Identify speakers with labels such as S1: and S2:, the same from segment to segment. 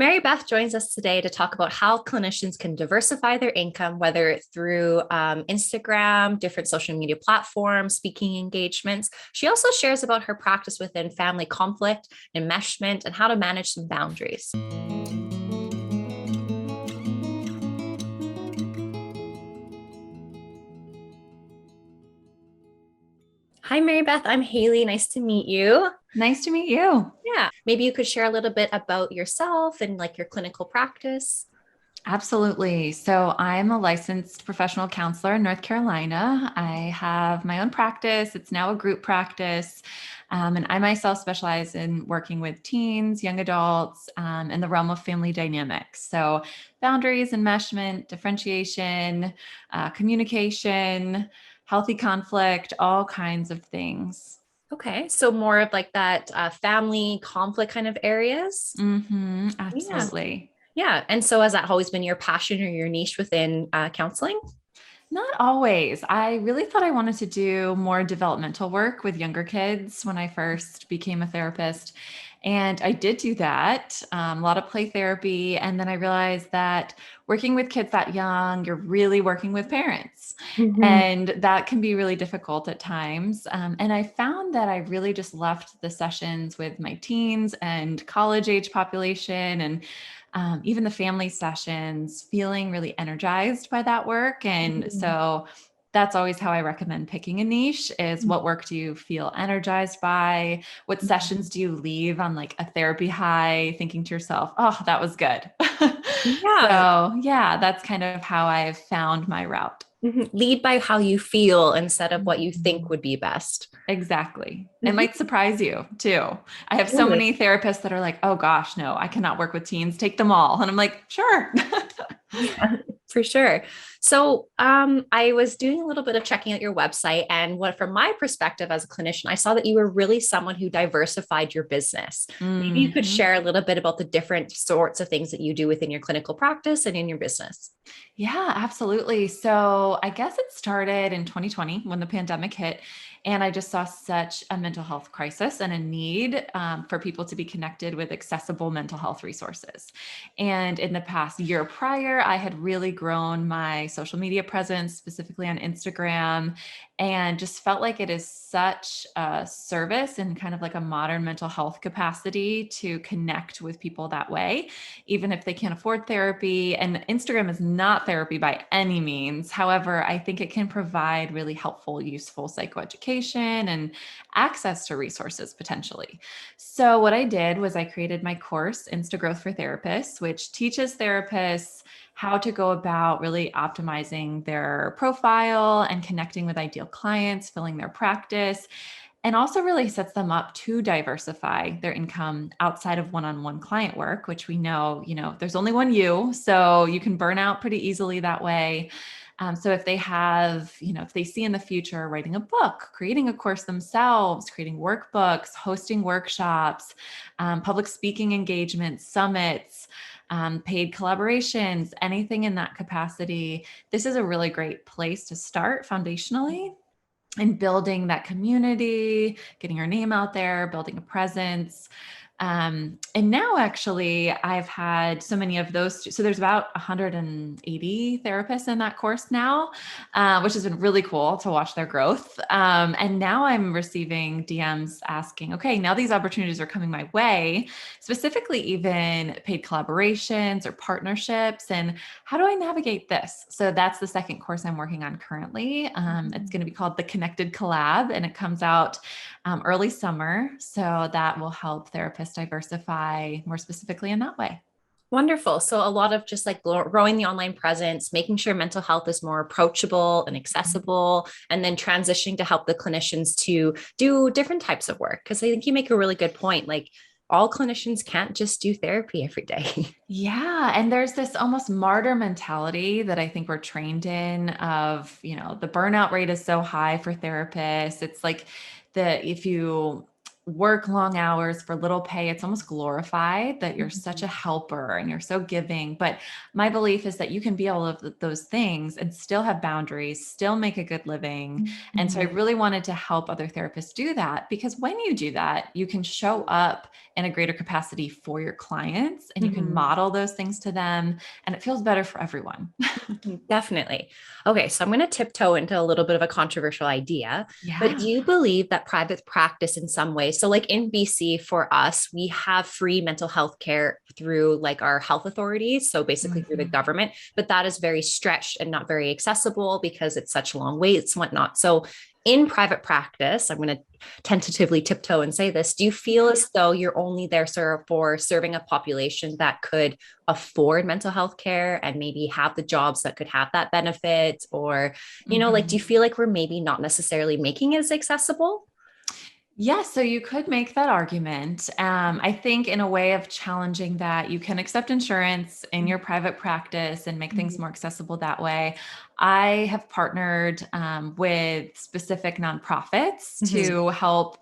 S1: Mary-Beth joins us today to talk about how clinicians can diversify their income, whether through Instagram, different social media platforms, speaking engagements. She also shares about her practice within family conflict, enmeshment, and how to manage some boundaries. Hi, Mary-Beth. I'm Haley. Nice to meet you.
S2: Nice to meet you.
S1: Yeah, maybe you could share a little bit about yourself and like your clinical practice.
S2: Absolutely. So I'm a licensed professional counselor in North Carolina. I have my own practice. It's now a group practice. And I myself specialize in working with teens, young adults, in the realm of family dynamics. So boundaries, enmeshment, differentiation, communication, healthy conflict, all kinds of things.
S1: Okay, so more of like that family conflict kind of areas. Yeah.
S2: Absolutely.
S1: Yeah. And so has that always been your passion or your niche within counseling?
S2: Not always. I really thought I wanted to do more developmental work with younger kids when I first became a therapist. And I did do that, a lot of play therapy. And then I realized that working with kids that young, you're really working with parents.
S1: Mhm.
S2: And that can be really difficult at times. And I found that I really just left the sessions with my teens and college age population and even the family sessions, feeling really energized by that work. And
S1: Mhm.
S2: so that's always how I recommend picking a niche is what work do you feel energized by? What sessions do you leave on like a therapy high, thinking to yourself, oh, that was good.
S1: Yeah.
S2: So yeah, that's kind of how I've found my route.
S1: Mhm. Lead by how you feel instead of what you think
S2: Mhm.
S1: would be best.
S2: Exactly. It
S1: Mhm.
S2: might surprise you too. I have so
S1: Totally.
S2: many therapists that are like, oh gosh, no, I cannot work with teens. Take them all. And I'm like, sure.
S1: Yeah, for sure. So, I was doing a little bit of checking out your website, and what, from my perspective as a clinician, I saw that you were really someone who diversified your business. Maybe you could
S2: Mhm.
S1: share a little bit about the different sorts of things that you do within your clinical practice and in your business.
S2: Yeah, absolutely. So I guess it started in 2020 when the pandemic hit, and I just saw such a mental health crisis and a need for people to be connected with accessible mental health resources. And in the past year prior, I had really grown my social media presence, specifically on Instagram, and just felt like it is such a service and kind of like a modern mental health capacity to connect with people that way even if they can't afford therapy. And Instagram is not therapy by any means. However, I think it can provide really helpful, useful psychoeducation and access to resources potentially. So, what I did was I created my course, Insta Growth for Therapists, which teaches therapists how to go about really optimizing their profile and connecting with ideal clients, filling their practice, and also really sets them up to diversify their income outside of one-on-one client work, which we know, there's only one you, so you can burn out pretty easily that way. So if they have, if they see in the future writing a book, creating a course themselves, creating workbooks, hosting workshops, public speaking engagements, summits, paid collaborations, anything in that capacity, this is a really great place to start foundationally and building that community, getting your name out there, building a presence. And now actually I've had so many of those. So there's about 180 therapists in that course now, which has been really cool to watch their growth. And now I'm receiving DMs asking, okay, now these opportunities are coming my way, specifically even paid collaborations or partnerships. And how do I navigate this? So that's the second course I'm working on currently. It's going to be called the Connected Collab, and it comes out early summer. So that will help therapists diversify more specifically in that way.
S1: Wonderful. So, a lot of just like growing the online presence, making sure mental health is more approachable and accessible, and then transitioning to help the clinicians to do different types of work. Because I think you make a really good point. Like, all clinicians can't just do therapy every day.
S2: Yeah. And there's this almost martyr mentality that I think we're trained in of, the burnout rate is so high for therapists. It's like if you work long hours for little pay. It's almost glorified that you're such
S1: Mhm.
S2: a helper and you're so giving. But my belief is that you can be all of those things and still have boundaries, still make a good living. And so I
S1: Mhm.
S2: really wanted to help other therapists do that, because when you do that, you can show up in a greater capacity for your clients and you can
S1: Mhm.
S2: model those things to them, and it feels better for everyone.
S1: Definitely. Okay, so I'm going to tiptoe into a little bit of a controversial idea, but do
S2: Yeah.
S1: you believe that private practice in some way? So, like in BC for us, we have free mental health care through like our health authorities. So, basically through the
S2: Mhm.
S1: government, but that is very stretched and not very accessible because it's such long waits and whatnot. So, in private practice, I'm going to tentatively tiptoe and say this. Do you feel
S2: Yeah.
S1: as though you're only there, sir, for serving a population that could afford mental health care and maybe have the jobs that could have that benefit? Or, like, do you
S2: Mhm.
S1: feel like we're maybe not necessarily making it as accessible?
S2: Yeah, so you could make that argument. I think in a way of challenging that, you can accept insurance in your private practice and make things
S1: Mhm.
S2: more accessible that way. I have partnered with specific nonprofits
S1: Mhm.
S2: to help,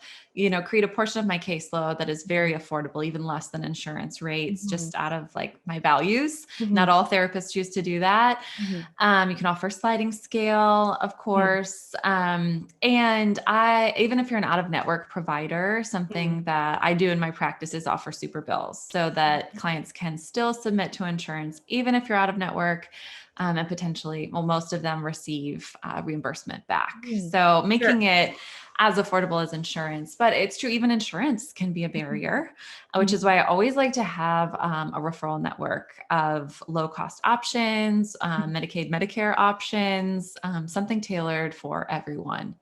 S2: create a portion of my caseload that is very affordable, even less than insurance rates,
S1: Mhm.
S2: just out of like my values. Not
S1: Mhm.
S2: all therapists choose to do that.
S1: Mhm.
S2: You can offer sliding scale, of
S1: Mhm.
S2: course. Even if you're an out of network provider, something that I do in my practice is offer super bills so that clients can still submit to insurance, even if you're out of network. And potentially, well, most of them receive reimbursement back.
S1: Mhm.
S2: So
S1: Sure.
S2: making it as affordable as insurance, but it's true, even insurance can be a barrier, which is
S1: Mhm.
S2: why I always like to have a referral network of low cost options, Medicaid, Medicare options, something tailored for everyone.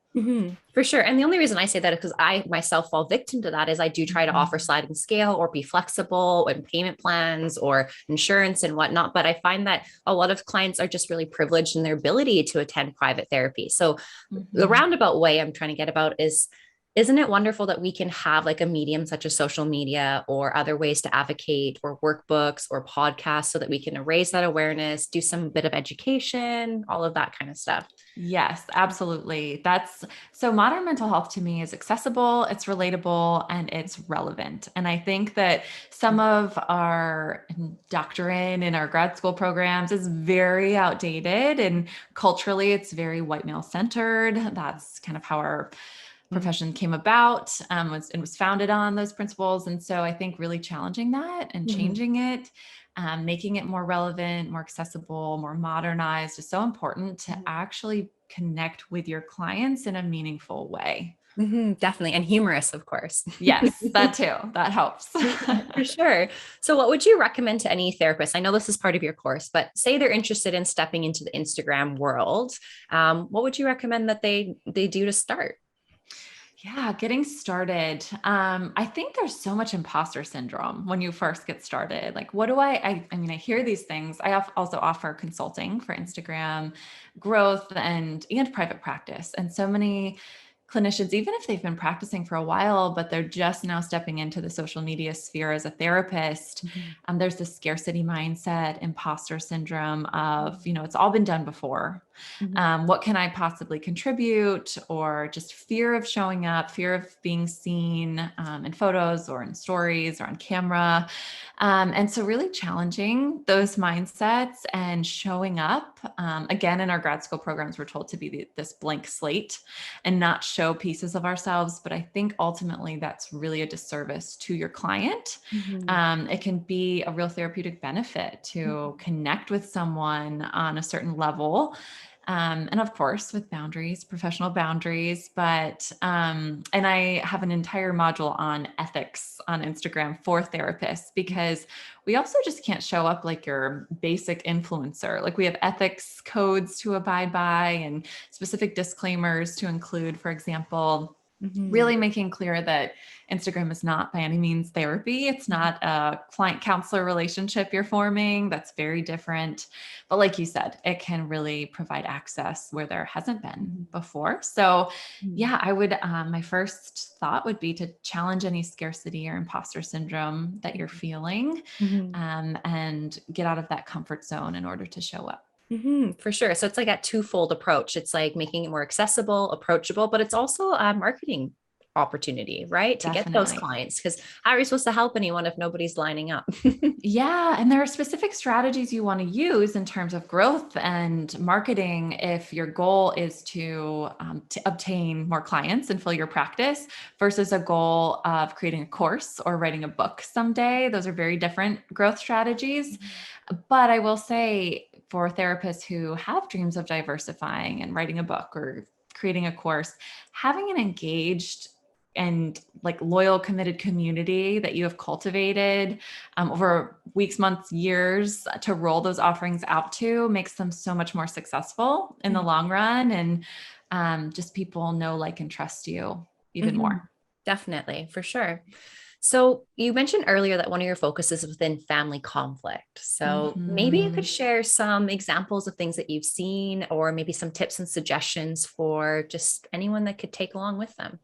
S1: For sure. And the only reason I say that is because I myself fall victim to that is I do try to offer
S2: Mhm.
S1: sliding scale or be flexible in payment plans or insurance and whatnot. But I find that a lot of clients are just really privileged in their ability to attend private therapy. So the
S2: Mhm.
S1: roundabout way I'm trying to get about is, isn't it wonderful that we can have like a medium such as social media or other ways to advocate or workbooks or podcasts so that we can raise that awareness, do some bit of education, all of that kind of stuff?
S2: Yes, absolutely. That's so modern mental health to me is accessible, it's relatable, and it's relevant. And I think that some of our doctrine in our grad school programs is very outdated, and culturally it's very white male centered. That's kind of how our profession came about, it was founded on those principles. And so I think really challenging that and
S1: Mhm.
S2: changing it, making it more relevant, more accessible, more modernized is so important to actually connect with your clients in a meaningful way.
S1: Definitely. And humorous, of course.
S2: Yes, that too. That helps.
S1: For sure. So, what would you recommend to any therapist? I know this is part of your course, but say they're interested in stepping into the Instagram world. What would you recommend that they do to start?
S2: Yeah, getting started. I think there's so much imposter syndrome when you first get started. Like, what do I mean, I hear these things. Also offer consulting for Instagram growth and private practice. And so many clinicians, even if they've been practicing for a while, but they're just now stepping into the social media sphere as a therapist,
S1: Mhm.
S2: there's this scarcity mindset, imposter syndrome of, it's all been done before.
S1: Mhm.
S2: What can I possibly contribute? Or just fear of showing up, fear of being seen in photos or in stories or on camera. And so, really challenging those mindsets and showing up. Again, in our grad school programs, we're told to be this blank slate and not show pieces of ourselves. But I think ultimately that's really a disservice to your client.
S1: Mhm.
S2: It can be a real therapeutic benefit to
S1: Mhm.
S2: connect with someone on a certain level, and of course with boundaries, professional boundaries. And I have an entire module on ethics on Instagram for therapists, because we also just can't show up like your basic influencer. Like, we have ethics codes to abide by and specific disclaimers to include. For example,
S1: Mhm.
S2: really making clear that Instagram is not by any means therapy. It's
S1: Mhm.
S2: not a client counselor relationship you're forming. That's very different. But like you said, it can really provide access where there hasn't been
S1: Mhm.
S2: before. So,
S1: Mhm.
S2: yeah, I would, my first thought would be to challenge any scarcity or imposter syndrome that you're feeling,
S1: Mhm.
S2: and get out of that comfort zone in order to show up.
S1: For sure. So it's like a twofold approach. It's like making it more accessible, approachable, but it's also marketing. opportunity, right? To get those
S2: Definitely.
S1: clients. Because how are you supposed to help anyone if nobody's lining up?
S2: Yeah. And there are specific strategies you want to use in terms of growth and marketing if your goal is to obtain more clients and fill your practice versus a goal of creating a course or writing a book someday. Those are very different growth strategies. But I will say for therapists who have dreams of diversifying and writing a book or creating a course, having an engaged and like loyal, committed community that you have cultivated over weeks, months, years to roll those offerings out to makes them so much more successful in the long run. And just people know, like, and trust you even
S1: Mhm.
S2: more.
S1: Definitely, for sure. So you mentioned earlier that one of your focuses is within family conflict. So maybe you could
S2: Mhm.
S1: share some examples of things that you've seen, or maybe some tips and suggestions for just anyone that could take along with them.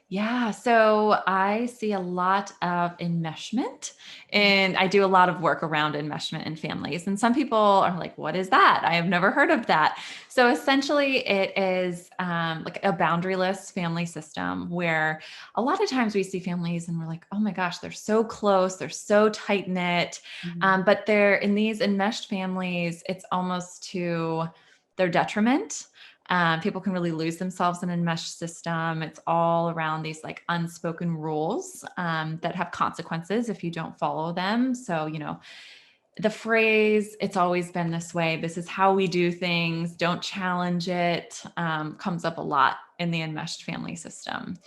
S2: Yeah, so I see a lot of enmeshment and I do a lot of work around enmeshment in families. And some people are like, what is that? I have never heard of that. So essentially, it is like a boundaryless family system where a lot of times we see families and we're like, oh my gosh, they're so close, they're so tight knit.
S1: Mhm.
S2: But they're in these enmeshed families, it's almost to their detriment. People can really lose themselves in a mesh system. It's all around these like unspoken rules that have consequences if you don't follow them. So, the phrase, it's always been this way, this is how we do things, don't challenge it, comes up a lot in the enmeshed family system.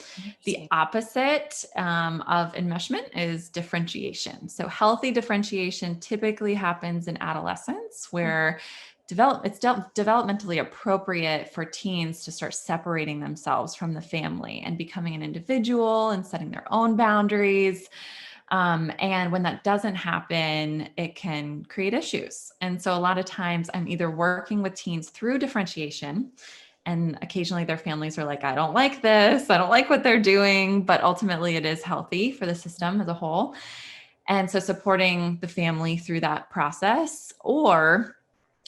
S2: The
S1: Interesting.
S2: opposite of enmeshment is differentiation. So healthy differentiation typically happens in adolescence where developmentally appropriate for teens to start separating themselves from the family and becoming an individual and setting their own boundaries. And when that doesn't happen, it can create issues. And so a lot of times I'm either working with teens through differentiation, and occasionally their families are like, I don't like this. I don't like what they're doing. But ultimately, it is healthy for the system as a whole. And so supporting the family through that process, or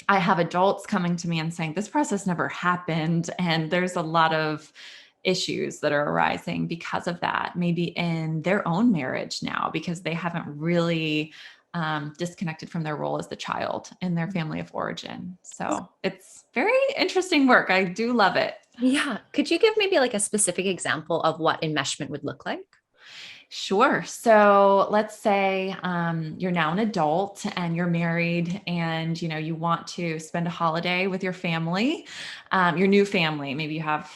S2: I have adults coming to me and saying, this process never happened. And there's a lot of issues that are arising because of that, maybe in their own marriage now, because they haven't really disconnected from their role as the child in their family of origin. So it's very interesting work. I do love it.
S1: Yeah. Could you give maybe like a specific example of what enmeshment would look like?
S2: Sure. So let's say you're now an adult and you're married, and you want to spend a holiday with your family, your new family. Maybe you have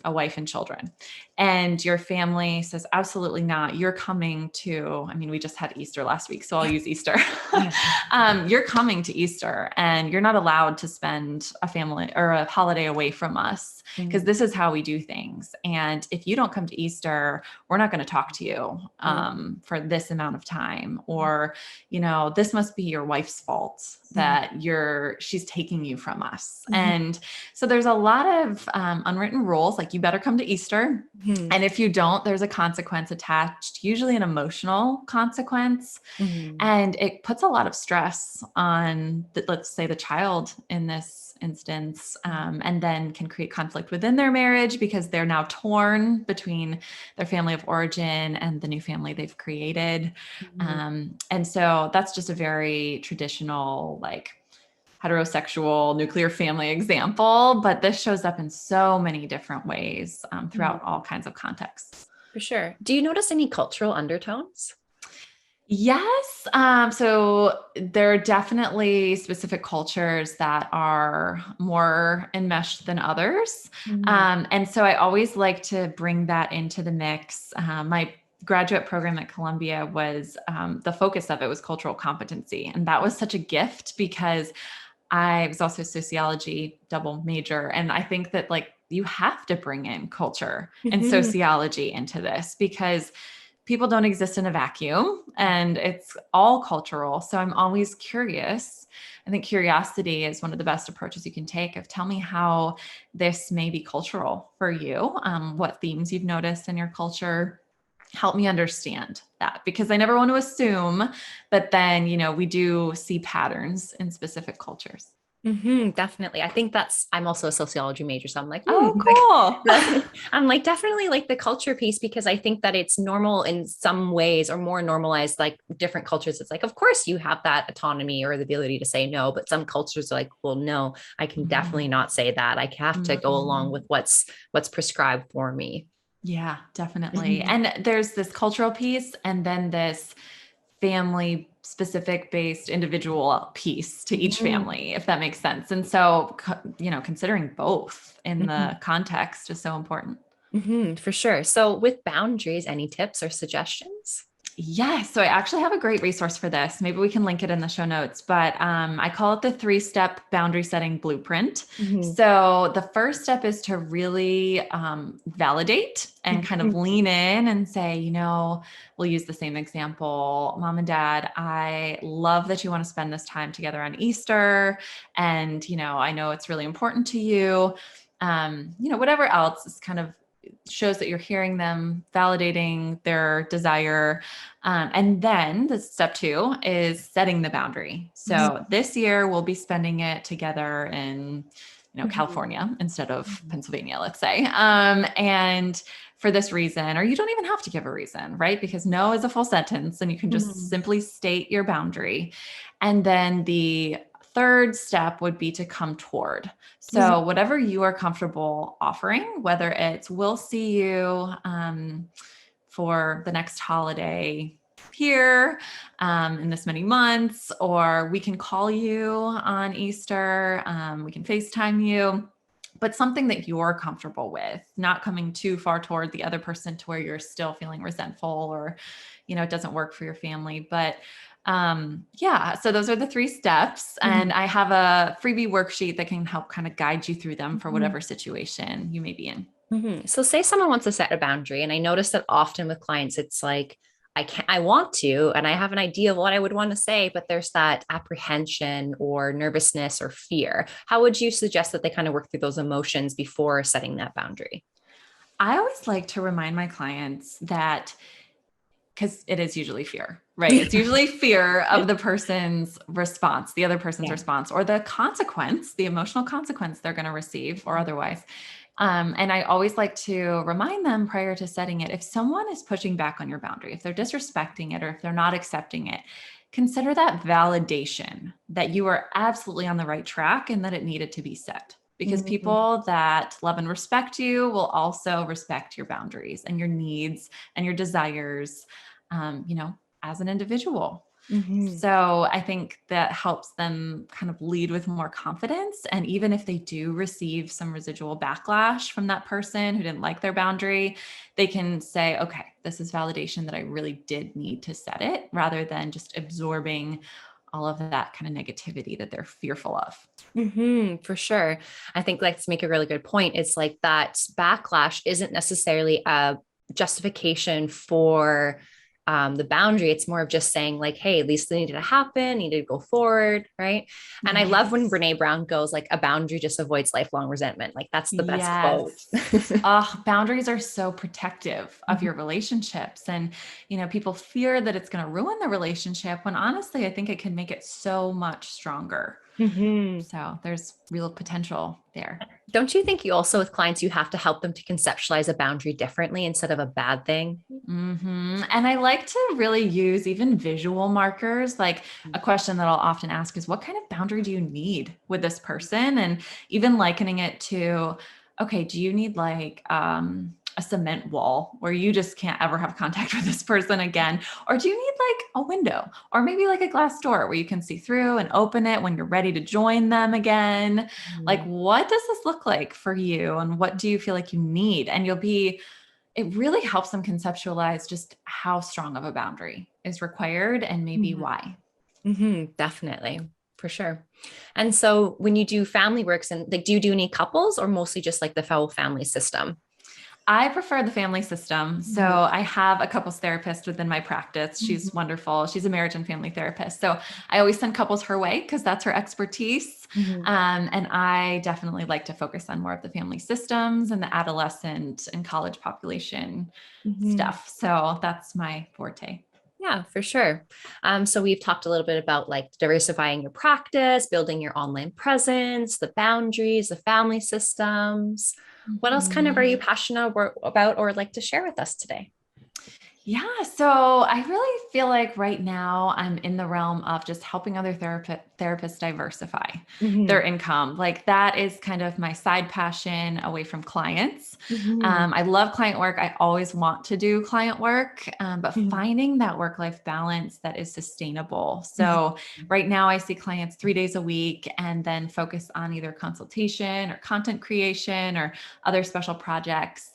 S2: a wife and children, and your family says, absolutely not. You're coming to, I mean, we just had Easter last week, so I'll use Easter.
S1: Yeah.
S2: You're coming to Easter and you're not allowed to spend a family or a holiday away from us because
S1: Mhm.
S2: this is how we do things. And if you don't come to Easter, we're not going to talk to you for this amount of time. Or, this must be your wife's fault that she's taking you from us.
S1: Mhm.
S2: And so there's a lot of unwritten rules, like you better come to Easter.
S1: Mhm.
S2: And if you don't, there's a consequence attached, usually an emotional consequence.
S1: Mhm.
S2: And it puts a lot of stress on, let's say, the child in this instance, and then can create conflict within their marriage because they're now torn between their family of origin and the new family they've created.
S1: Mhm.
S2: And so that's just a very traditional, like, heterosexual nuclear family example, but this shows up in so many different ways
S1: Mhm.
S2: throughout all kinds of contexts.
S1: For sure. Do you notice any cultural undertones?
S2: Yes. So there are definitely specific cultures that are more enmeshed than others.
S1: Mhm.
S2: And so I always like to bring that into the mix. My graduate program at Columbia was the focus of it was cultural competency. And that was such a gift because I was also a sociology double major. And I think that like you have to bring in culture and
S1: Mhm.
S2: sociology into this because people don't exist in a vacuum and it's all cultural. So I'm always curious. I think curiosity is one of the best approaches you can take of tell me how this may be cultural for you, what themes you've noticed in your culture. Help me understand that because I never want to assume, but then, we do see patterns in specific cultures.
S1: Definitely. I think I'm also a sociology major. So I'm like,
S2: Oh,
S1: like
S2: cool.
S1: I'm like, definitely like the culture piece, because I think that it's normal in some ways, or more normalized, like different cultures. It's like, of course you have that autonomy or the ability to say no, but some cultures are like, well, no, I can definitely
S2: Mhm.
S1: not say that. I have to go along with
S2: Mhm.
S1: what's prescribed for me.
S2: Yeah, definitely.
S1: Mhm.
S2: And there's this cultural piece and then this family specific based individual piece to each
S1: Mhm.
S2: family, if that makes sense. And so, considering both in
S1: Mhm.
S2: the context is so important.
S1: For sure. So with boundaries, any tips or suggestions?
S2: Yes. So I actually have a great resource for this. Maybe we can link it in the show notes, but I call it the 3-step boundary setting blueprint.
S1: Mhm.
S2: So the first step is to really validate and kind of
S1: Mhm.
S2: lean in and say, we'll use the same example. Mom and dad, I love that you want to spend this time together on Easter. And, I know it's really important to you. Whatever else is kind of shows that you're hearing them, validating their desire. And then the step 2 is setting the boundary. So this year we'll be spending it together in,
S1: Mhm.
S2: California instead of
S1: Mhm.
S2: Pennsylvania, let's say. And for this reason, or you don't even have to give a reason, right? Because no is a full sentence and you can just
S1: Mhm.
S2: simply state your boundary. And then the third step would be to come toward.
S1: Mhm.
S2: So, whatever you are comfortable offering, whether it's we'll see you for the next holiday here in this many months, or we can call you on Easter, we can FaceTime you, but something that you're comfortable with, not coming too far toward the other person to where you're still feeling resentful or, it doesn't work for your family. But yeah, so those are the 3 steps. And
S1: Mhm.
S2: I have a freebie worksheet that can help kind of guide you through them for
S1: Mhm.
S2: whatever situation you may be in.
S1: So say someone wants to set a boundary, and I notice that often with clients, it's like, I want to, and I have an idea of what I would want to say, but there's that apprehension or nervousness or fear. How would you suggest that they kind of work through those emotions before setting that boundary?
S2: I always like to remind my clients that because it is usually fear, right? It's usually fear of the person's response, the other person's
S1: Yeah.
S2: response, or the consequence, the emotional consequence they're going to receive or otherwise. And I always like to remind them prior to setting it, if someone is pushing back on your boundary, if they're disrespecting it, or if they're not accepting it, consider that validation that you are absolutely on the right track and that it needed to be set. Because
S1: Mhm.
S2: people that love and respect you will also respect your boundaries and your needs and your desires, as an individual.
S1: Mhm.
S2: So I think that helps them kind of lead with more confidence. And even if they do receive some residual backlash from that person who didn't like their boundary, they can say, okay, this is validation that I really did need to set it, rather than just absorbing all of that kind of negativity that they're fearful of.
S1: For sure. I think like to make a really good point, it's like that backlash isn't necessarily a justification for the boundary. It's more of just saying like, hey, at least it needed to happen, needed to go forward, right? And I love when
S2: Yes.
S1: Brene Brown goes like, a boundary just avoids lifelong resentment. Like that's the best quote.
S2: Yes. Boundaries are so protective of your relationships. And, people fear that it's going to ruin the relationship when honestly, I think it can make it so much stronger.
S1: Mhm.
S2: So there's real potential there.
S1: Don't you think you also, with clients, you have to help them to conceptualize a boundary differently instead of a bad thing?
S2: And I like to really use even visual markers. Like a question that I'll often ask is, what kind of boundary do you need with this person? And even likening it to, okay, do you need like a cement wall where you just can't ever have contact with this person again? Or do you need like a window or maybe like a glass door where you can see through and open it when you're ready to join them again? Like,
S1: Mhm.
S2: what does this look like for you? And what do you feel like you need? And it really helps them conceptualize just how strong of a boundary is required and maybe
S1: Mhm.
S2: why.
S1: Definitely, for sure. And so when you do family works, and like, do you do any couples or mostly just like the whole family system?
S2: I prefer the family system. So
S1: Mhm.
S2: I have a couples therapist within my practice. She's
S1: Mhm.
S2: wonderful. She's a marriage and family therapist. So I always send couples her way because that's her expertise.
S1: Mhm.
S2: And I definitely like to focus on more of the family systems and the adolescent and college population
S1: Mhm.
S2: stuff. So that's my forte.
S1: Yeah, for sure. So we've talked a little bit about like diversifying your practice, building your online presence, the boundaries, the family systems. What else kind of are you
S2: Mhm.
S1: passionate about or like to share with us today?
S2: Yeah. So I really feel like right now I'm in the realm of just helping other therapists diversify their
S1: Hmm.
S2: income. Like that is kind of my side passion away from clients.
S1: Hmm.
S2: I love client work. I always want to do client work, but
S1: Hmm.
S2: finding that work-life balance that is sustainable. So right now I see clients 3 days a week and then focus on either consultation or content creation or other special projects.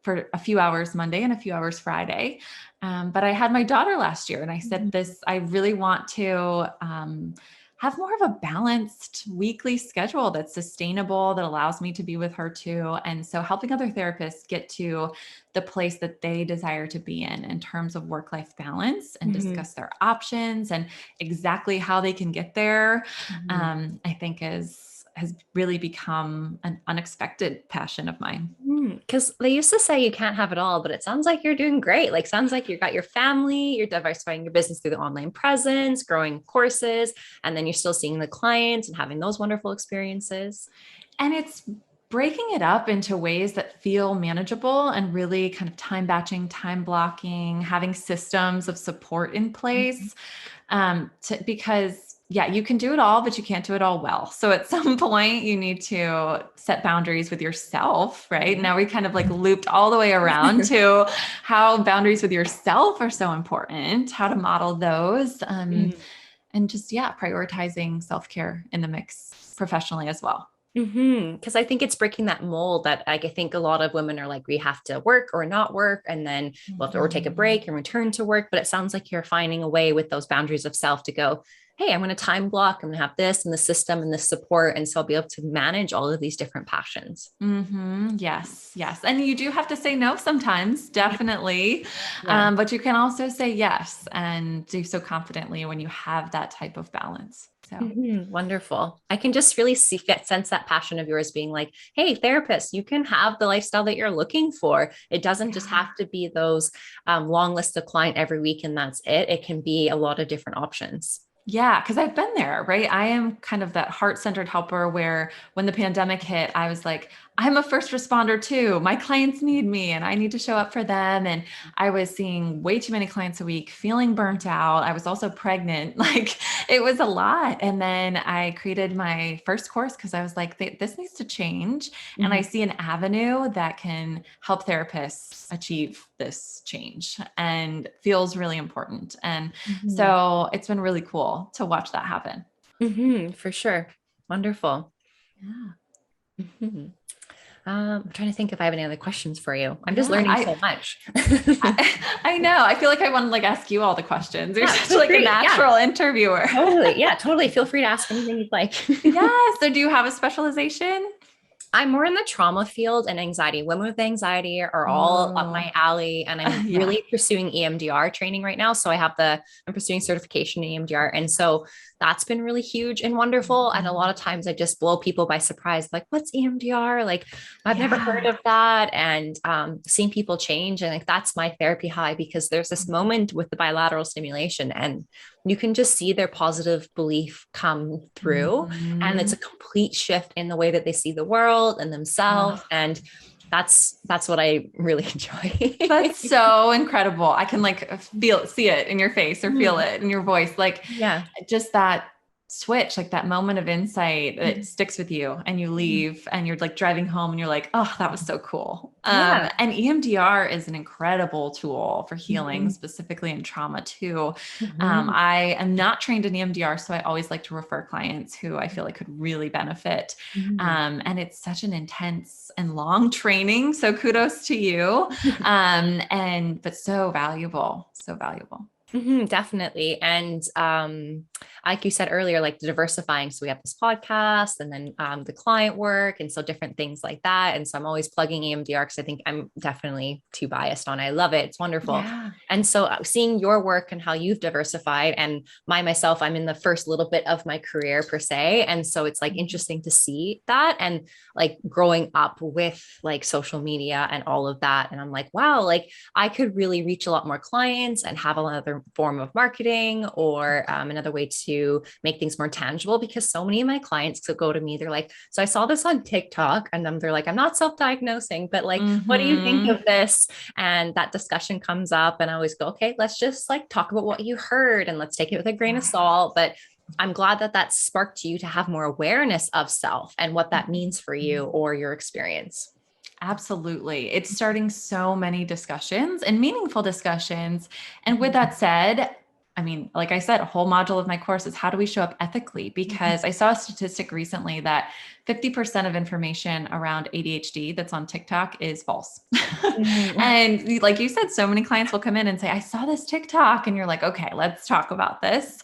S2: For a few hours Monday and a few hours Friday. But I had my daughter last year and I said, I really want to have more of a balanced weekly schedule that's sustainable, that allows me to be with her too. And so helping other therapists get to the place that they desire to be in terms of work-life balance and
S1: Hmm.
S2: discuss their options and exactly how they can get there,
S1: Hmm.
S2: I think has really become an unexpected passion of mine.
S1: Because they used to say you can't have it all, but it sounds like you're doing great. Like, sounds like you got your family, you're diversifying your business through the online presence, growing courses, and then you're still seeing the clients and having those wonderful experiences.
S2: And it's breaking it up into ways that feel manageable and really kind of time batching, time blocking, having systems of support in place. Because yeah, you can do it all, but you can't do it all well. So at some point you need to set boundaries with yourself, right?
S1: Mhm.
S2: Now we kind of like looped all the way around to how boundaries with yourself are so important, how to model those,
S1: Mhm.
S2: and just, yeah, prioritizing self-care in the mix professionally as well.
S1: Because I think it's breaking that mold that like, I think a lot of women are like, we have to work or not work, and then we'll have to or take a
S2: Mhm.
S1: break and return to work. But it sounds like you're finding a way with those boundaries of self to go, hey, I'm going to time block, I'm going to have this and the system and this support. And so I'll be able to manage all of these different passions.
S2: Yes, yes. And you do have to say no sometimes, definitely.
S1: Yeah.
S2: But you can also say yes and do so confidently when you have that type of balance. So,
S1: Wonderful. I can just really sense that passion of yours being like, hey, therapist, you can have the lifestyle that you're looking for. It doesn't just
S2: yeah.
S1: have to be those long list of client every week and that's it. It can be a lot of different options.
S2: Yeah, because I've been there, right? I am kind of that heart-centered helper where when the pandemic hit, I was like, I'm a first responder too. My clients need me and I need to show up for them. And I was seeing way too many clients a week, feeling burnt out. I was also pregnant. Like it was a lot. And then I created my first course because I was like, this needs to change. And I
S1: Mhm.
S2: see an avenue that can help therapists achieve this change and feels really important. And
S1: Mhm.
S2: so it's been really cool to watch that happen.
S1: For sure. Wonderful.
S2: Yeah.
S1: Mhm. I'm trying to think if I have any other questions for you. I'm just
S2: Yeah.
S1: learning so much.
S2: I know. I feel like I want to like ask you all the questions. You're
S1: Yeah,
S2: such
S1: feel
S2: like a
S1: free. Yeah,
S2: natural interviewer.
S1: totally. Yeah, totally. Feel free to ask anything you'd like.
S2: Yeah. So do you have a specialization?
S1: I'm more in the trauma field and anxiety. Women with anxiety are all up
S2: Oh,
S1: my alley. And I'm
S2: yeah.
S1: really pursuing EMDR training right now. So I'm pursuing certification in EMDR. And so that's been really huge and wonderful. And a lot of times I just blow people by surprise, like, what's EMDR? Like, I've never heard
S2: Yeah.
S1: of that. And seeing people change. And like, that's my therapy high because there's this moment with the bilateral stimulation and you can just see their positive belief come through and it's
S2: Mhm.
S1: a complete shift in the way that they see the world and themselves
S2: Oh,
S1: and that's what I really enjoy.
S2: that's so incredible. I can like see it in your face or feel
S1: Mhm.
S2: it in your voice. Like
S1: Yeah.
S2: just that switch, like that moment of insight that
S1: Mhm.
S2: sticks with you and you
S1: Mhm.
S2: leave and you're like driving home and you're like, oh, that was so cool.
S1: Yeah.
S2: And EMDR is an incredible tool for healing,
S1: Mhm.
S2: specifically in trauma too.
S1: Mhm.
S2: I am not trained in EMDR, so I always like to refer clients who I feel like could really benefit.
S1: Mhm.
S2: And it's such an intense and long training. So kudos to you. But so valuable, so valuable.
S1: Definitely. And like you said earlier, like diversifying. So we have this podcast and then the client work. And so different things like that. And so I'm always plugging EMDR because I think I'm definitely too biased on it. I love it. It's wonderful.
S2: Yeah.
S1: And so seeing your work and how you've diversified and myself, I'm in the first little bit of my career per se. And so it's like interesting to see that and like growing up with like social media and all of that. And I'm like, wow, like I could really reach a lot more clients and have another form of marketing or another way to make things more tangible because so many of my clients go to me, they're like, so I saw this on TikTok and then they're like, I'm not self-diagnosing, but like, what do you think of this? And that discussion comes up and I always go, okay, let's just like talk about what you heard and let's take it with a grain of salt. But I'm glad that that sparked you to have more awareness of self and what that means for you or your experience.
S2: Absolutely. It's starting so many discussions and meaningful discussions. And with that said, I mean, like I said, a whole module of my course is how do we show up ethically? Because I saw a statistic recently that 50% of information around ADHD that's on TikTok is false. And like you said, so many clients will come in and say, I saw this TikTok. And you're like, okay, let's talk about this.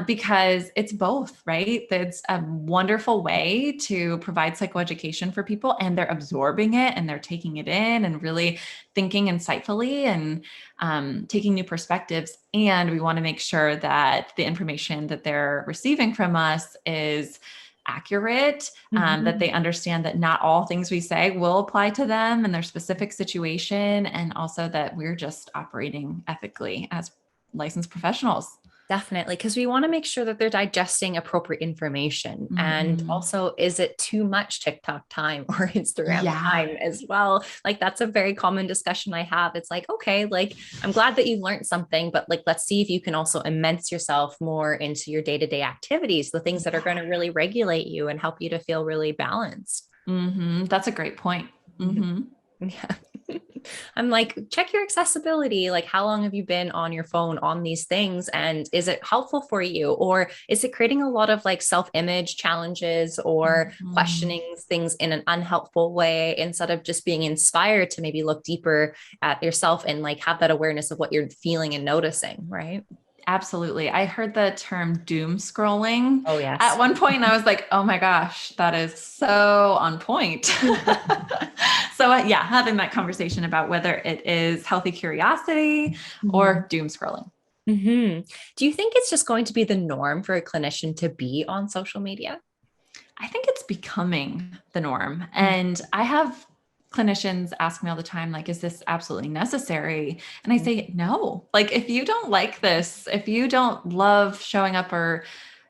S2: Because it's both, right? It's a wonderful way to provide psychoeducation for people and they're absorbing it and they're taking it in and really thinking insightfully and taking new perspectives. And we want to make sure that the information that they're receiving from us is accurate, that they understand that not all things we say will apply to them and their specific situation, and also that we're just operating ethically as licensed professionals.
S1: Definitely, because we want to make sure that they're digesting appropriate information. And also, is it too much TikTok time or Instagram time as well? Like, that's a very common discussion I have. It's like, okay, like, I'm glad that you learned something, but like, let's see if you can also immerse yourself more into your day-to-day activities, the things that are going to really regulate you and help you to feel really balanced.
S2: That's a great point.
S1: Yeah. I'm like, check your accessibility. Like, how long have you been on your phone on these things? And is it helpful for you? Or is it creating a lot of like self-image challenges or questioning things in an unhelpful way instead of just being inspired to maybe look deeper at yourself and like have that awareness of what you're feeling and noticing, right?
S2: Absolutely. I heard the term doom scrolling
S1: Oh,
S2: at
S1: yes.
S2: one point, and I was like, oh my gosh, that is so on point. So yeah, having that conversation about whether it is healthy curiosity or doom scrolling.
S1: Do you think it's just going to be the norm for a clinician to be on social media?
S2: I think it's becoming the norm. And I have clinicians ask me all the time, like, is this absolutely necessary? And I say, no, like, if you don't like this, if you don't love showing up or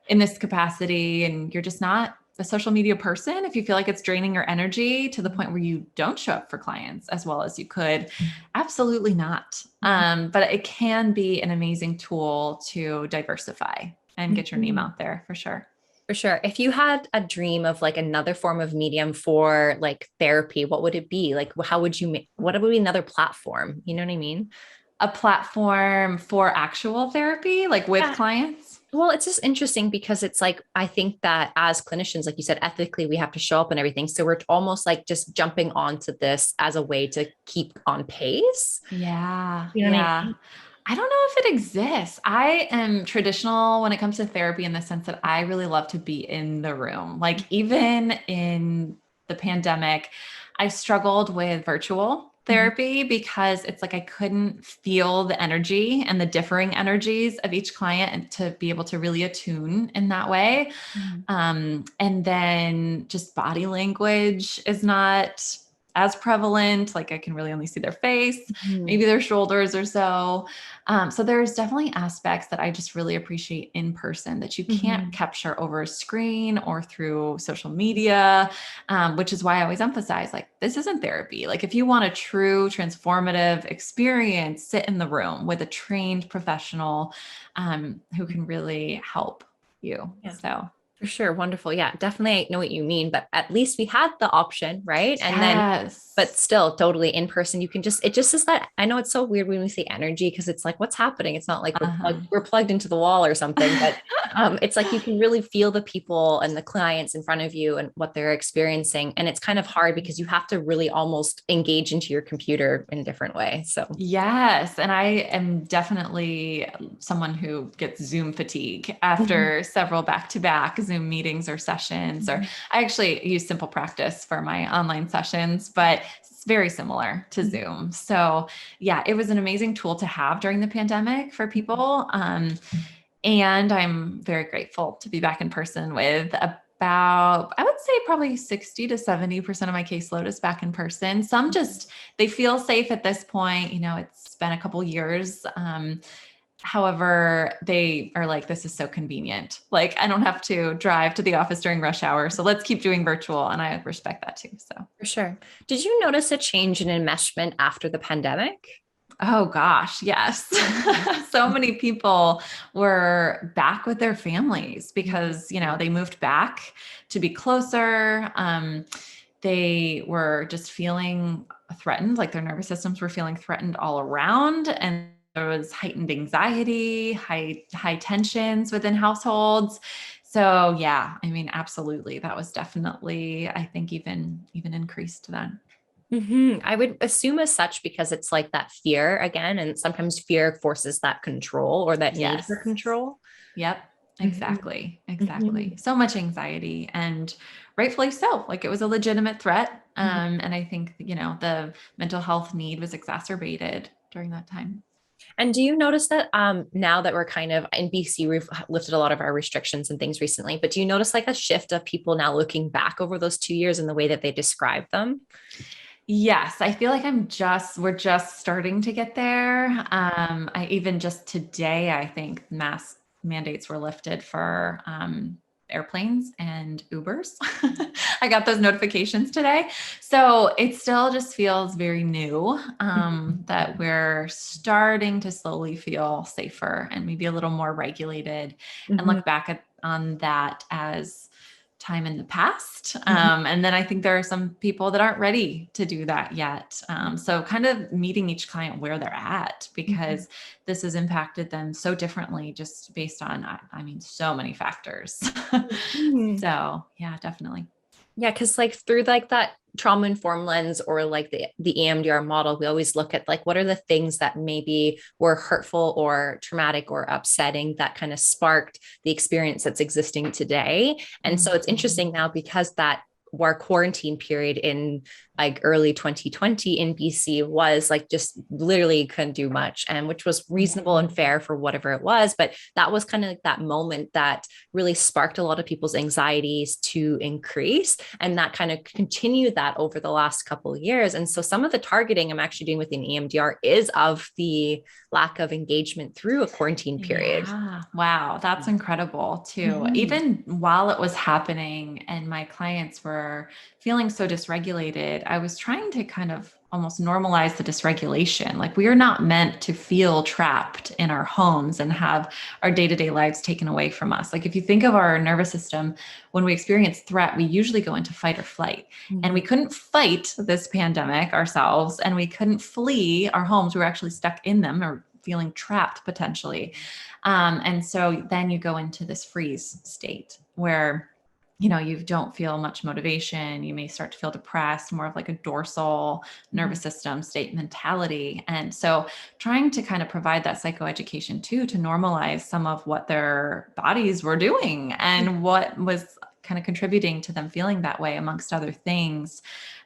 S2: in this capacity, and you're just not a social media person, if you feel like it's draining your energy to the point where you don't show up for clients as well as you could, absolutely not. But it can be an amazing tool to diversify and get your name out there for sure.
S1: For sure. If you had a dream of like another form of medium for like therapy, what would it be? Like, how would you make, what would be another platform? You know what I mean?
S2: A platform for actual therapy, like with clients?
S1: Well, it's just interesting because it's like, I think that as clinicians, like you said, ethically, we have to show up and everything. So we're almost like just jumping onto this as a way to keep on pace.
S2: Yeah.
S1: You know what I mean?
S2: I don't know if it exists. I am traditional when it comes to therapy in the sense that I really love to be in the room. Like even in the pandemic, I struggled with virtual therapy because it's like I couldn't feel the energy and the differing energies of each client and to be able to really attune in that way. And then just body language is not as prevalent. Like I can really only see their face, maybe their shoulders or so. So there's definitely aspects that I just really appreciate in person that you can't capture over a screen or through social media, which is why I always emphasize like, this isn't therapy. Like if you want a true transformative experience, sit in the room with a trained professional who can really help you.
S1: Yeah.
S2: So
S1: For sure. Wonderful. Yeah, definitely. I know what you mean, but at least we had the option, right? And then, but
S2: Yes.
S1: still totally in person, you can just, it just is that, I know it's so weird when we say energy because it's like, what's happening? It's not like
S2: Uh-huh.
S1: we're plugged into the wall or something, but it's like you can really feel the people and the clients in front of you and what they're experiencing. And it's kind of hard because you have to really almost engage into your computer in a different way. So,
S2: Yes. And I am definitely someone who gets Zoom fatigue
S1: Mhm.
S2: after several back-to-back Zoom meetings or sessions, or
S1: Mhm.
S2: I actually use Simple Practice for my online sessions, but it's very similar to Zoom. So yeah, it was an amazing tool to have during the pandemic for people. And I'm very grateful to be back in person with about, I would say probably 60 to 70% of my caseload is back in person. Some just, they feel safe at this point. You know, it's been a couple years. However, they are like, this is so convenient. Like, I don't have to drive to the office during rush hour. So let's keep doing virtual. And I respect that too. So.
S1: For sure. Did you notice a change in enmeshment after the pandemic?
S2: Oh gosh, yes. So many people were back with their families because, you know, they moved back to be closer. They were just feeling threatened, like their nervous systems were feeling threatened all around. And there was heightened anxiety, high tensions within households. So yeah, I mean, absolutely. That was definitely, I think even increased then.
S1: I would assume as such because it's like that fear again, and sometimes fear forces that control or that need for
S2: Yes.
S1: control.
S2: Yep,
S1: Mhm.
S2: exactly.
S1: Mhm.
S2: Exactly. So much anxiety and rightfully so. Like it was a legitimate threat.
S1: Mhm.
S2: And I think, you know, the mental health need was exacerbated during that time.
S1: And do you notice that now that we're kind of in BC, we've lifted a lot of our restrictions and things recently, but do you notice like a shift of people now looking back over those 2 years and the way that they describe them?
S2: Yes, I feel like we're just starting to get there. I even just today, I think mask mandates were lifted for airplanes and Ubers. I got those notifications today. So it still just feels very new that we're starting to slowly feel safer and maybe a little more regulated and
S1: Mhm.
S2: look back on that as time in the past.
S1: Mhm.
S2: And then I think there are some people that aren't ready to do that yet. So kind of meeting each client where they're at,
S1: Mhm.
S2: because this has impacted them so differently just based on, I mean, so many factors.
S1: Mhm.
S2: So yeah, definitely.
S1: Yeah, because like through like that trauma informed lens or like the EMDR model, we always look at like what are the things that maybe were hurtful or traumatic or upsetting that kind of sparked the experience that's existing today. And so it's
S2: Mhm.
S1: interesting now because that our quarantine period in like early 2020 in BC was like just literally couldn't do much, and which was reasonable and fair for whatever it was. But that was kind of like that moment that really sparked a lot of people's anxieties to increase, and that kind of continued that over the last couple of years. And so some of the targeting I'm actually doing within EMDR is of the lack of engagement through a quarantine period.
S2: Yeah. Wow. That's incredible too.
S1: Mhm.
S2: Even while it was happening and my clients were feeling so dysregulated, I was trying to kind of almost normalize the dysregulation. Like we are not meant to feel trapped in our homes and have our day-to-day lives taken away from us. Like if you think of our nervous system, when we experience threat, we usually go into fight or flight. And we
S1: Mhm.
S2: couldn't fight this pandemic ourselves and we couldn't flee our homes. We were actually stuck in them or feeling trapped potentially. And so then you go into this freeze state where, you know, you don't feel much motivation. You may start to feel depressed, more of like a dorsal nervous system state mentality. And so trying to kind of provide that psychoeducation too, to normalize some of what their bodies were doing and what was kind of contributing to them feeling that way, amongst other things,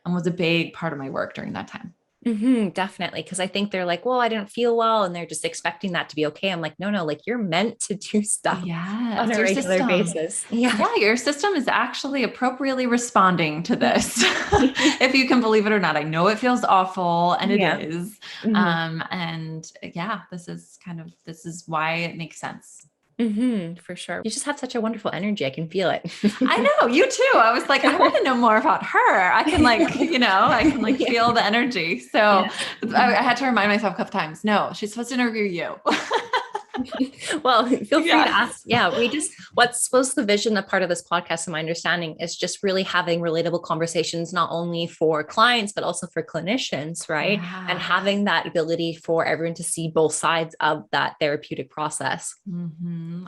S2: and was a big part of my work during that time.
S1: Definitely. Because I think they're like, well, I didn't feel well. And they're just expecting that to be okay. I'm like, no, no, like you're meant to do stuff on
S2: Yes,
S1: a
S2: your
S1: regular
S2: system.
S1: basis. Yeah.
S2: Yeah, your system is actually appropriately responding to this. If you can believe it or not. I know it feels awful and it
S1: Yeah.
S2: is.
S1: Mhm.
S2: And yeah, this is why it makes sense.
S1: For sure. You just have such a wonderful energy. I can feel it.
S2: I know, you too. I was like, I want to know more about her. I can like, you know, I can like
S1: Yeah.
S2: feel the energy. So
S1: Yes.
S2: I had to remind myself a couple times, no, she's supposed to interview you.
S1: Well, feel free to
S2: Yeah.
S1: ask. Yeah, what's supposed the vision, a part of this podcast, in my understanding, is just really having relatable conversations, not only for clients, but also for clinicians, right? And
S2: Yeah.
S1: having that ability for everyone to see both sides of that therapeutic process.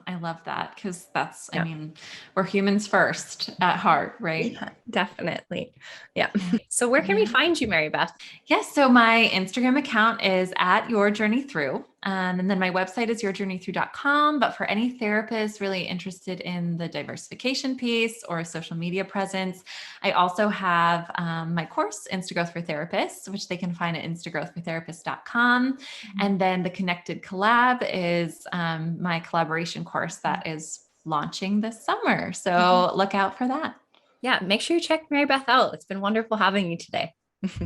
S2: I love that because I
S1: Yeah.
S2: mean, we're humans first at heart, right?
S1: Yeah, definitely. Yeah. So where can we
S2: Yeah.
S1: find you, Mary-Beth?
S2: Yes. So my Instagram account is at Your Journey Through. And then my website is yourjourneythrough.com. But for any therapist really interested in the diversification piece or social media presence, I also have my course, Instagrowth for Therapists, which they can find at instagrowthfortherapists.com. And then the Connected Collab is my collaboration course that is launching this summer. So look out for that.
S1: Yeah, make sure you check Mary-Beth out. It's been wonderful having you today.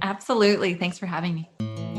S2: Absolutely. Thanks for having me.